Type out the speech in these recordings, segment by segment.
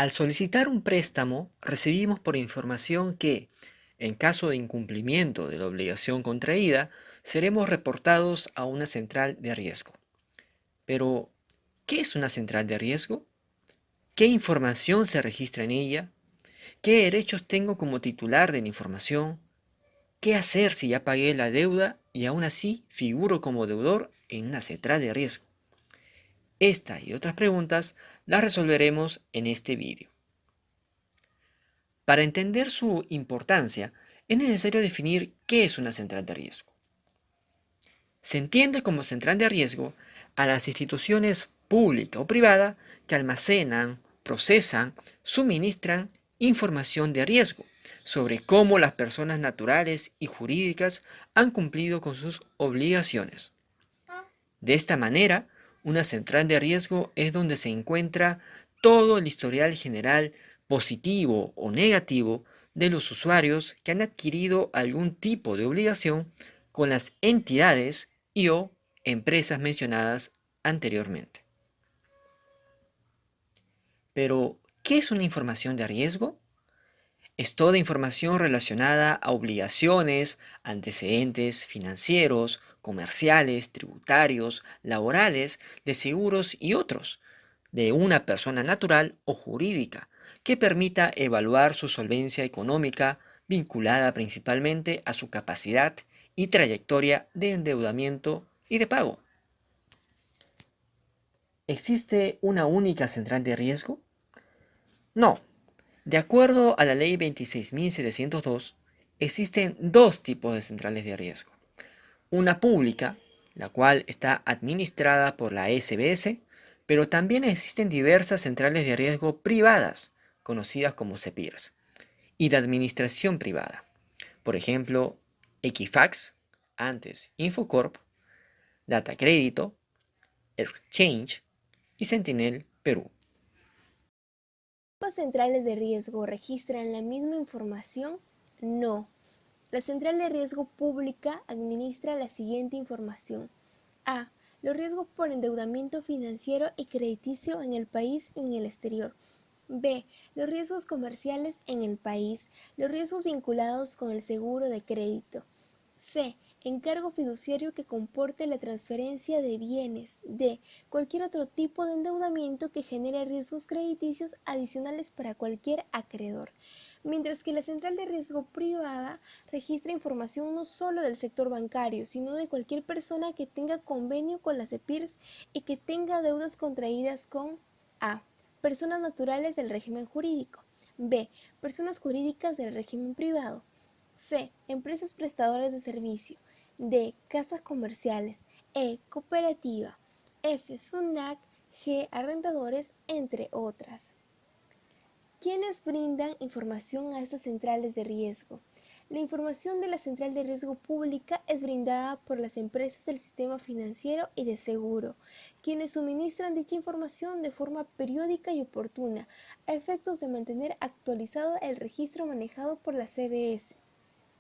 Al solicitar un préstamo, recibimos por información que, en caso de incumplimiento de la obligación contraída, seremos reportados a una central de riesgo. Pero, ¿qué es una central de riesgo? ¿Qué información se registra en ella? ¿Qué derechos tengo como titular de la información? ¿Qué hacer si ya pagué la deuda y aún así figuro como deudor en una central de riesgo? Esta y otras preguntas las resolveremos en este vídeo. Para entender su importancia, es necesario definir qué es una central de riesgo. Se entiende como central de riesgo a las instituciones pública o privada que almacenan, procesan, suministran información de riesgo sobre cómo las personas naturales y jurídicas han cumplido con sus obligaciones. De esta manera, una central de riesgo es donde se encuentra todo el historial general positivo o negativo de los usuarios que han adquirido algún tipo de obligación con las entidades y o empresas mencionadas anteriormente. Pero, ¿qué es una información de riesgo? Es toda información relacionada a obligaciones, antecedentes financieros, comerciales, tributarios, laborales, de seguros y otros, de una persona natural o jurídica, que permita evaluar su solvencia económica vinculada principalmente a su capacidad y trayectoria de endeudamiento y de pago. ¿Existe una única central de riesgo? No. De acuerdo a la Ley 26.702, existen dos tipos de centrales de riesgo. Una pública, la cual está administrada por la SBS, pero también existen diversas centrales de riesgo privadas, conocidas como CEPIRS, y de administración privada. Por ejemplo, Equifax, antes Infocorp, Data Crédito, Exchange y Sentinel Perú. ¿Ambas centrales de riesgo registran la misma información? No. La central de riesgo pública administra la siguiente información. A. Los riesgos por endeudamiento financiero y crediticio en el país y en el exterior. B. Los riesgos comerciales en el país. Los riesgos vinculados con el seguro de crédito. C. Encargo fiduciario que comporte la transferencia de bienes. D. Cualquier otro tipo de endeudamiento que genere riesgos crediticios adicionales para cualquier acreedor. Mientras que la central de riesgo privada registra información no solo del sector bancario, sino de cualquier persona que tenga convenio con la CEPIRS y que tenga deudas contraídas con A. Personas naturales del régimen jurídico. B. Personas jurídicas del régimen privado. C. Empresas prestadoras de servicio. D. Casas comerciales. E. Cooperativa. F. SUNAC. G. Arrendadores, entre otras. ¿Quiénes brindan información a estas centrales de riesgo? La información de la central de riesgo pública es brindada por las empresas del sistema financiero y de seguro, quienes suministran dicha información de forma periódica y oportuna, a efectos de mantener actualizado el registro manejado por la CBS.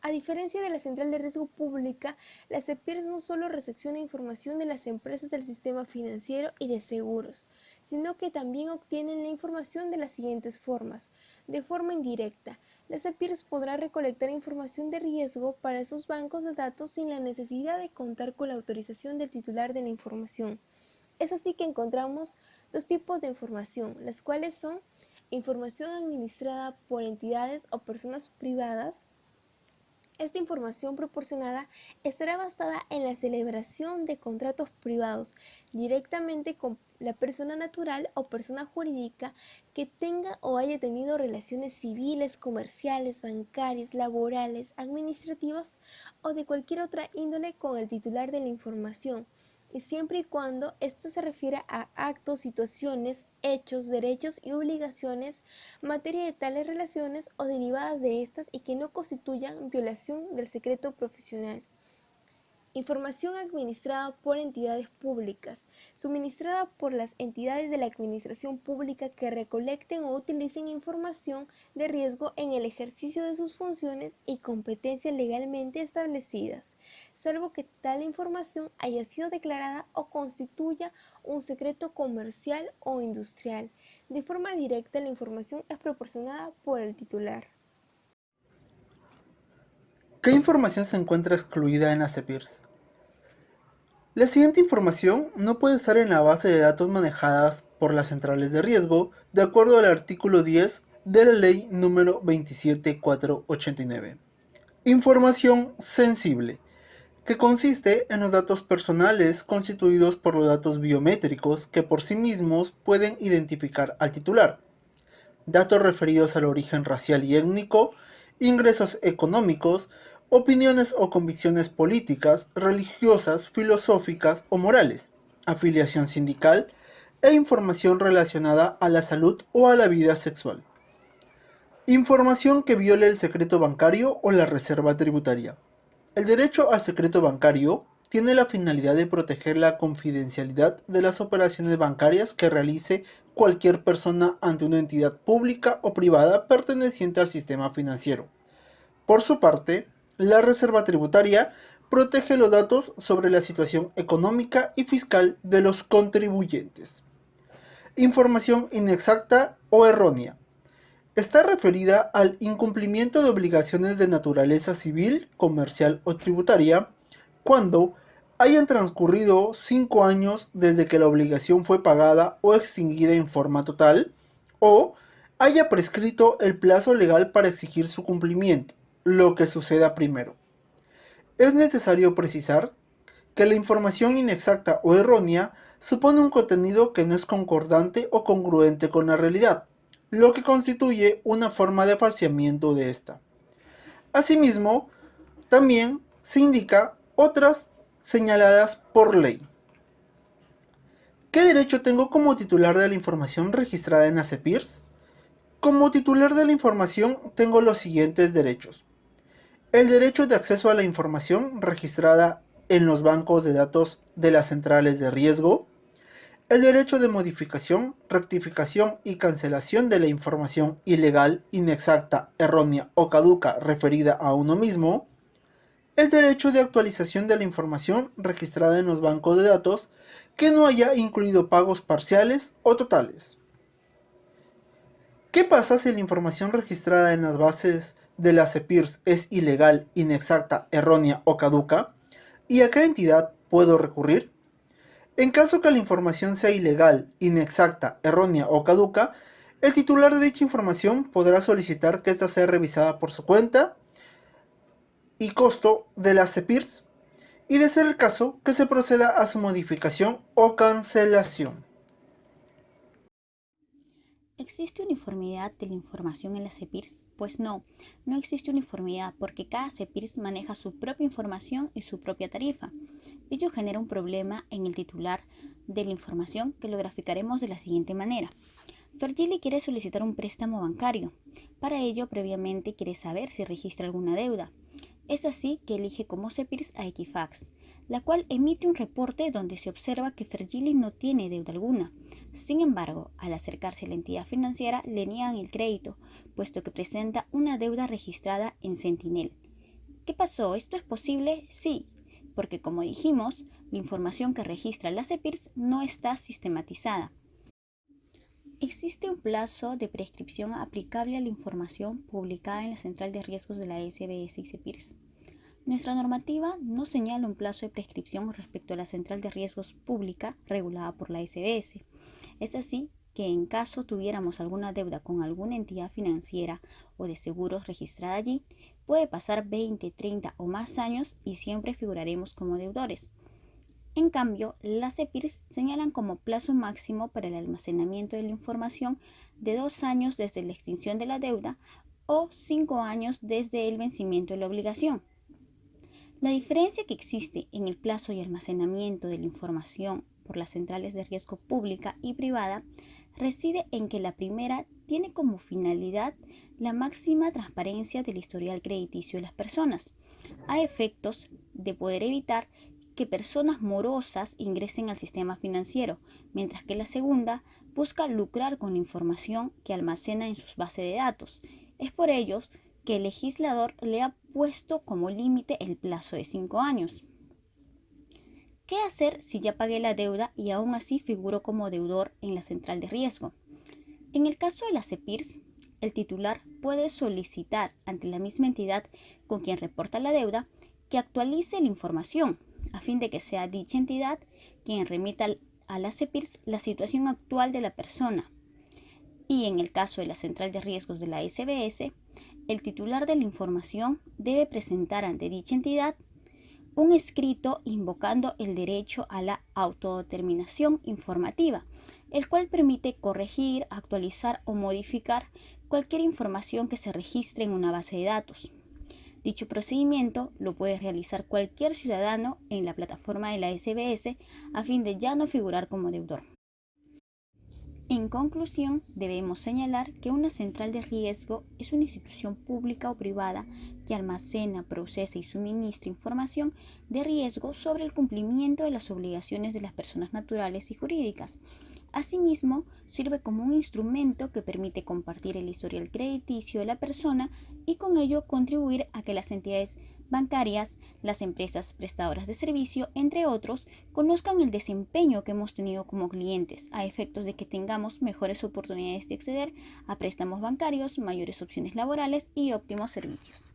A diferencia de la central de riesgo pública, la CEPIRS no solo recepciona información de las empresas del sistema financiero y de seguros, sino que también obtienen la información de las siguientes formas. De forma indirecta, la CEPIRS podrá recolectar información de riesgo para esos bancos de datos sin la necesidad de contar con la autorización del titular de la información. Es así que encontramos dos tipos de información, las cuales son información administrada por entidades o personas privadas. Esta información proporcionada estará basada en la celebración de contratos privados directamente con la persona natural o persona jurídica que tenga o haya tenido relaciones civiles, comerciales, bancarias, laborales, administrativas o de cualquier otra índole con el titular de la información, y siempre y cuando ésta se refiera a actos, situaciones, hechos, derechos y obligaciones, materia de tales relaciones o derivadas de estas y que no constituyan violación del secreto profesional. Información administrada por entidades públicas, suministrada por las entidades de la administración pública que recolecten o utilicen información de riesgo en el ejercicio de sus funciones y competencias legalmente establecidas, salvo que tal información haya sido declarada o constituya un secreto comercial o industrial. De forma directa, la información es proporcionada por el titular. ¿Qué información se encuentra excluida en las CEPIRS? La siguiente información no puede estar en la base de datos manejadas por las centrales de riesgo, de acuerdo al artículo 10 de la Ley número 27489. Información sensible, que consiste en los datos personales constituidos por los datos biométricos que por sí mismos pueden identificar al titular, datos referidos al origen racial y étnico, ingresos económicos, opiniones o convicciones políticas, religiosas, filosóficas o morales, afiliación sindical e información relacionada a la salud o a la vida sexual. Información que viole el secreto bancario o la reserva tributaria. El derecho al secreto bancario tiene la finalidad de proteger la confidencialidad de las operaciones bancarias que realice cualquier persona ante una entidad pública o privada perteneciente al sistema financiero. Por su parte, la reserva tributaria protege los datos sobre la situación económica y fiscal de los contribuyentes. Información inexacta o errónea. Está referida al incumplimiento de obligaciones de naturaleza civil, comercial o tributaria cuando hayan transcurrido 5 años desde que la obligación fue pagada o extinguida en forma total, o haya prescrito el plazo legal para exigir su cumplimiento, lo que suceda primero. Es necesario precisar que la información inexacta o errónea supone un contenido que no es concordante o congruente con la realidad, lo que constituye una forma de falseamiento de esta. Asimismo, también se indica otras señaladas por ley. ¿Qué derecho tengo como titular de la información registrada en la CEPIRS? Como titular de la información tengo los siguientes derechos. El derecho de acceso a la información registrada en los bancos de datos de las centrales de riesgo, el derecho de modificación, rectificación y cancelación de la información ilegal, inexacta, errónea o caduca referida a uno mismo, el derecho de actualización de la información registrada en los bancos de datos que no haya incluido pagos parciales o totales. ¿Qué pasa si la información registrada en las bases de las CEPIRS es ilegal, inexacta, errónea o caduca? ¿Y a qué entidad puedo recurrir? En caso que la información sea ilegal, inexacta, errónea o caduca, el titular de dicha información podrá solicitar que ésta sea revisada por su cuenta y costo de las CEPIRS, y de ser el caso, que se proceda a su modificación o cancelación. ¿Existe uniformidad de la información en las CEPIRS? Pues no existe uniformidad porque cada CEPIRS maneja su propia información y su propia tarifa. Ello genera un problema en el titular de la información que lo graficaremos de la siguiente manera. Fergili quiere solicitar un préstamo bancario. Para ello, previamente quiere saber si registra alguna deuda. Es así que elige como CEPIRS a Equifax, la cual emite un reporte donde se observa que Fergili no tiene deuda alguna. Sin embargo, al acercarse a la entidad financiera le niegan el crédito, puesto que presenta una deuda registrada en Sentinel. ¿Qué pasó? ¿Esto es posible? Sí, porque como dijimos, la información que registra la CEPIRS no está sistematizada. Existe un plazo de prescripción aplicable a la información publicada en la central de riesgos de la SBS y CEPIRS. Nuestra normativa no señala un plazo de prescripción respecto a la central de riesgos pública regulada por la SBS. Es así que en caso tuviéramos alguna deuda con alguna entidad financiera o de seguros registrada allí, puede pasar 20, 30 o más años y siempre figuraremos como deudores. En cambio, las CEPIRS señalan como plazo máximo para el almacenamiento de la información de 2 años desde la extinción de la deuda o 5 años desde el vencimiento de la obligación. La diferencia que existe en el plazo y almacenamiento de la información por las centrales de riesgo pública y privada reside en que la primera tiene como finalidad la máxima transparencia del historial crediticio de las personas, a efectos de poder evitar que personas morosas ingresen al sistema financiero, mientras que la segunda busca lucrar con la información que almacena en sus bases de datos. Es por ello que el legislador le ha puesto como límite el plazo de 5 años. ¿Qué hacer si ya pagué la deuda y aún así figuro como deudor en la central de riesgo? En el caso de las CEPIRS, el titular puede solicitar ante la misma entidad con quien reporta la deuda que actualice la información, a fin de que sea dicha entidad quien remita a la CEPIRS la situación actual de la persona. Y en el caso de la central de riesgos de la SBS, el titular de la información debe presentar ante dicha entidad un escrito invocando el derecho a la autodeterminación informativa, el cual permite corregir, actualizar o modificar cualquier información que se registre en una base de datos. Dicho procedimiento lo puede realizar cualquier ciudadano en la plataforma de la SBS a fin de ya no figurar como deudor. En conclusión, debemos señalar que una central de riesgo es una institución pública o privada que almacena, procesa y suministra información de riesgo sobre el cumplimiento de las obligaciones de las personas naturales y jurídicas. Asimismo, sirve como un instrumento que permite compartir el historial crediticio de la persona y con ello contribuir a que las entidades bancarias, las empresas prestadoras de servicio, entre otros, conozcan el desempeño que hemos tenido como clientes, a efectos de que tengamos mejores oportunidades de acceder a préstamos bancarios, mayores opciones laborales y óptimos servicios.